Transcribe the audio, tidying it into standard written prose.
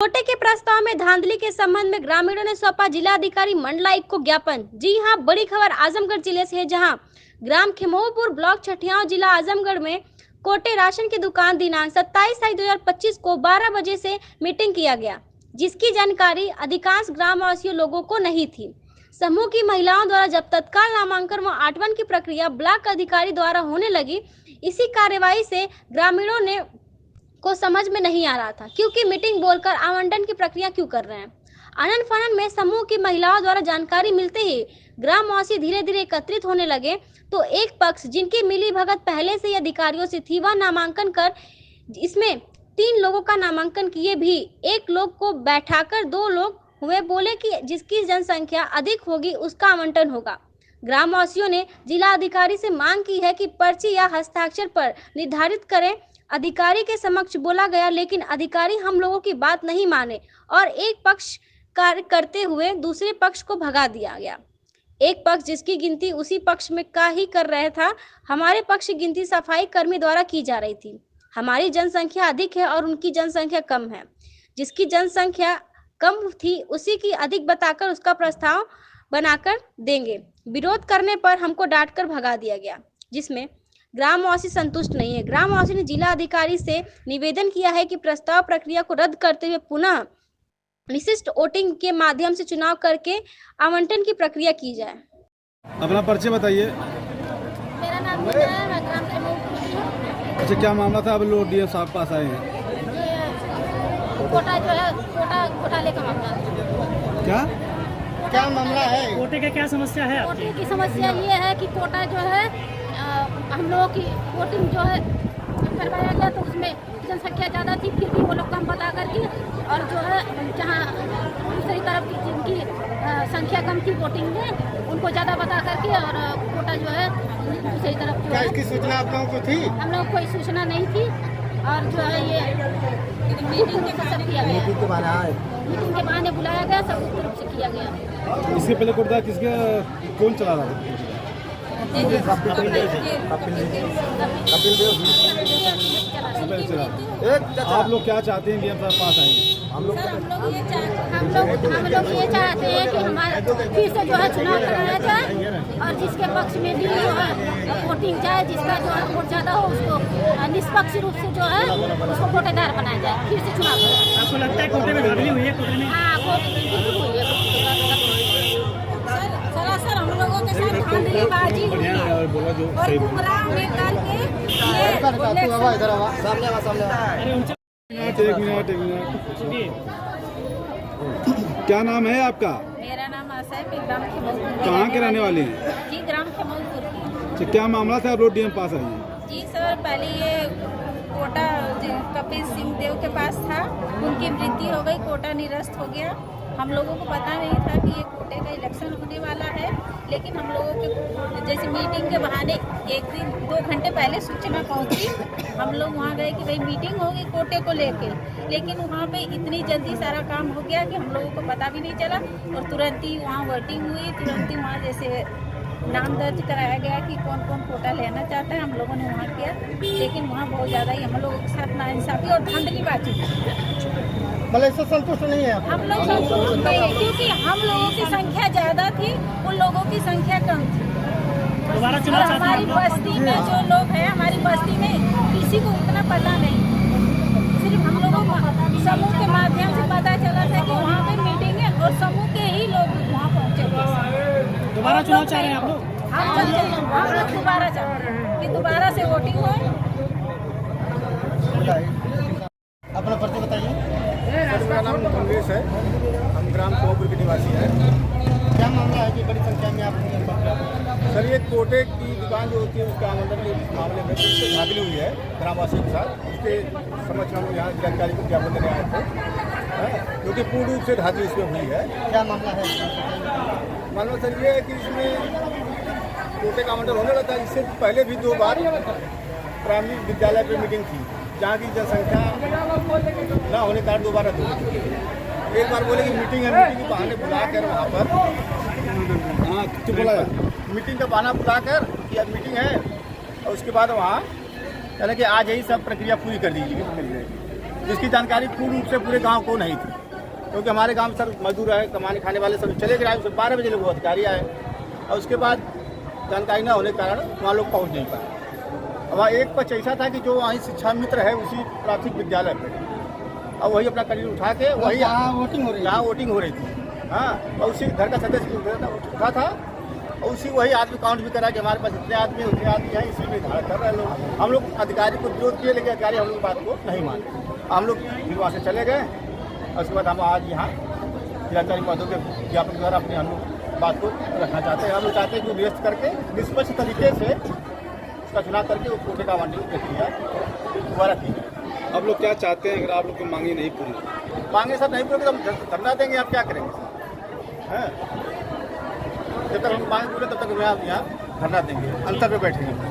कोटे के प्रस्ताव में धांधली के संबंध में ग्रामीणों ने सौंपा जिलाधिकारी मंडलायुक्त को ज्ञापन। जी हां, बड़ी खबर आजमगढ़ जिले से है, जहां ग्राम खेमोपुर ब्लॉक छठियाव जिला आजमगढ़ में कोटे राशन की दुकान दिनांक 27/2/2025 को 12 बजे से मीटिंग किया गया, जिसकी जानकारी अधिकांश ग्रामवासियों लोगों को नहीं थी। समूह की महिलाओं द्वारा जब तत्काल नामांकन व आटवन की प्रक्रिया ब्लॉक अधिकारी द्वारा होने लगी, इसी कार्यवाही से ग्रामीणों ने को समझ में नहीं आ रहा था, क्योंकि मीटिंग बोलकर आवंटन की प्रक्रिया क्यों कर रहे हैं। आनन फानन में समूह की महिलाओं द्वारा जानकारी मिलते ही ग्रामवासी धीरे धीरे एकत्रित होने लगे, तो एक पक्ष जिनकी मिली भगत पहले से ही अधिकारियों से थी, वह नामांकन कर इसमें 3 लोगों का नामांकन किए भी एक लोग को बैठाकर 2 लोग हुए। बोले कि जिसकी जनसंख्या अधिक होगी उसका आवंटन होगा। ग्रामवासियों ने जिला अधिकारी से मांग की है कि पर्ची या हस्ताक्षर पर निर्धारित करें। अधिकारी के समक्ष बोला गया, लेकिन अधिकारी हम लोगों की बात नहीं माने और एक पक्ष कार्य करते हुए दूसरे पक्ष को भगा दिया गया। एक पक्ष जिसकी गिनती उसी पक्ष में का ही कर रहा था। हमारे पक्ष की गिनती सफाई कर्मी द्वारा की जा रही थी। हमारी जनसंख्या अधिक है और उनकी जनसंख्या कम है। जिसकी जनसंख्या कम थी उसी की अधिक बताकर उसका प्रस्ताव बनाकर देंगे। विरोध करने पर हमको डांटकर भगा दिया गया, जिसमें ग्रामवासी संतुष्ट नहीं है। ग्रामवासी ने जिला अधिकारी से निवेदन किया है कि प्रस्ताव प्रक्रिया को रद्द करते हुए पुनः विशिष्ट वोटिंग के माध्यम से चुनाव करके आवंटन की प्रक्रिया की जाए। अपना परिचय बताइए। मेरा नाम मीना है, मैं ग्राम खेमोपुर की हूँ। अच्छा, क्या मामला था? अब लोग डीएम साहब पास आए हैं। ये कोटा जो है, कोटा घोटाले का मामला है। क्या मामला है? कोटे का क्या समस्या है आपकी? कोटे की समस्या ये है कि कोटा जो है हम लोगों की वोटिंग जो है करवाया गया, तो उसमें जनसंख्या ज़्यादा थी, फिर भी वो लोग कम बता करके, और जो है जहाँ दूसरी तरफ की जिनकी संख्या कम थी वोटिंग में, उनको ज़्यादा बता करके, और कोटा जो है दूसरी तरफ जो है। इसकी सूचना आप लोगों को थी? हम लोग कोई सूचना नहीं थी, और जो है ये मीटिंग में सब किया गया। मीटिंग के बहाने बुलाया गया, सब उस तरफ से किया गया। इसके पहले कोटा किसके कौन चला रहा था? कपिल देव। आप लोग क्या चाहते हैं डीएम साहब पास आएंगे? हम लोग ये चाहते हैं कि हमारे फिर से जो है चुनाव कराया जाए, और जिसके पक्ष में भी जो है वोटिंग जाए, जिसका जो है वोट ज़्यादा हो उसको निष्पक्ष रूप से जो है उसको कोटेदार बनाया जाए। फिर से चुनाव कराया। आपको लगता है कोटे में धांधली हुई है? कोटे में हाँ, बिल्कुल हुई है। सरासर हम लोगों के साथ धांधलीबाजी हुई है और गुमराह में करके एक मिनट। क्या नाम है आपका? मेरा नाम आशा है, मैं ग्राम खेमोपुर। कहाँ के रहने वाले हैं? जी, ग्राम खेमोपुर की। अच्छा, क्या मामला था? आप लोग डीएम पास आए हैं? जी सर, पहले ये कोटा कपिल सिंह देव के पास था, उनकी मृत्यु हो गई, कोटा निरस्त हो गया। हम लोगों को पता नहीं था कि ये कोटे का इलेक्शन होने वाला है, लेकिन हम लोगों के जैसे मीटिंग के बहाने 2 घंटे पहले सूचना पहुंची। हम लोग वहां गए कि भाई मीटिंग होगी कोटे को लेके, लेकिन वहां पे इतनी जल्दी सारा काम हो गया कि हम लोगों को पता भी नहीं चला, और तुरंत ही वहाँ वोटिंग हुई। तुरंत ही वहाँ जैसे नाम दर्ज कराया गया कि कौन कौन कोटा लेना चाहता है। हम लोगों ने वहाँ किया, लेकिन वहाँ बहुत ज़्यादा ही हम लोगों के साथ नाइंसाफी और धांधलीबाजी। मतलब इससे संतुष्ट नहीं है? हम लोग संतुष्ट नहीं है, क्योंकि हम लोगों की संख्या ज़्यादा थी, उन लोगों की संख्या कम थी। दोबारा और चुनाव चाहते हमारी हैं आप बस्ती में जो लोग हैं, हमारी बस्ती में किसी को उतना पता नहीं। सिर्फ हम लोगों को समूह के माध्यम से पता चला था कि वहाँ पे मीटिंग है, और समूह के ही लोग वहाँ पहुँचे। दोबारा चुनाव चाह रहे हैं आप लोग? हम लोग दोबारा चाहते हैं कि दोबारा से वोटिंग हो। अपना परिचय बताइए। मेरा नाम कमलेश है, हम ग्राम खेमोपुर के निवासी हैं। क्या मामला है कि बड़ी संख्या में आप? सर, ये कोटे की दुकान जो होती है उसका आवंटन के मामले में धांधली हुई है ग्रामवासियों के साथ। उसके समक्ष हम यहाँ जिलाधिकारी को ज्ञापन देने आए थे, क्योंकि पूर्ण रूप से धांधली इसमें हुई है। क्या मामला है? मामला सर ये है कि इसमें कोटे का आवंटन होने लगा था। इससे पहले भी 2 बार प्राइमरी विद्यालय पर मीटिंग थी, जहाँ की जनसंख्या ना होने कारण दोबारा दो। एक बार बोले कि मीटिंग है, मीटिंग के बहाने बुलाकर वहाँ पर मीटिंग का बहाना बुलाकर कि आज मीटिंग है, और उसके बाद वहाँ कहना कि आज यही सब प्रक्रिया पूरी कर दीजिए, जिसकी जानकारी पूर्ण रूप से पूरे गांव को नहीं थी। क्योंकि हमारे गांव में सर मजदूर है, कमाने खाने वाले सब चले गए, 12 बजे लोग वो अधिकारी आए और उसके बाद जानकारी न होने के कारण वहाँ लोग पहुँच नहीं पाए। अब वहाँ एक पक्ष ऐसा था कि जो वहीं शिक्षा मित्र है उसी प्राथमिक विद्यालय पर, और वही अपना करीब उठा के वही यहाँ वोटिंग हो रही थी। हाँ, और उसी घर का सदस्य उठा था और उसी वही आदमी काउंट भी करा कि हमारे पास इतने आदमी हैं, इसी में धारा कर रहे लोग। हम लोग अधिकारी को विरोध किए, लेकिन अधिकारी हम लोग बात को नहीं माने। हम लोग फिर वहाँ से चले गए और उसके बाद हम आज यहाँ जिलाधिकारी पदों के ज्ञापन द्वारा अपने हम लोग बात को रखना चाहते हैं। हम लोग चाहते हैं कि व्यस्त करके निष्पक्ष तरीके से उसका चुनाव करके वो कोटे का आवंटन प्रक्रिया दोबारा की जाए। आप लोग क्या चाहते हैं अगर आप लोग की मांगे नहीं पूरी? मांगे सब नहीं पूरी तो हम धरना देंगे। आप क्या करेंगे हैं? जब तक हम मांगे पूरे तब तक हम यहाँ धरना देंगे, अंतर पे बैठेंगे।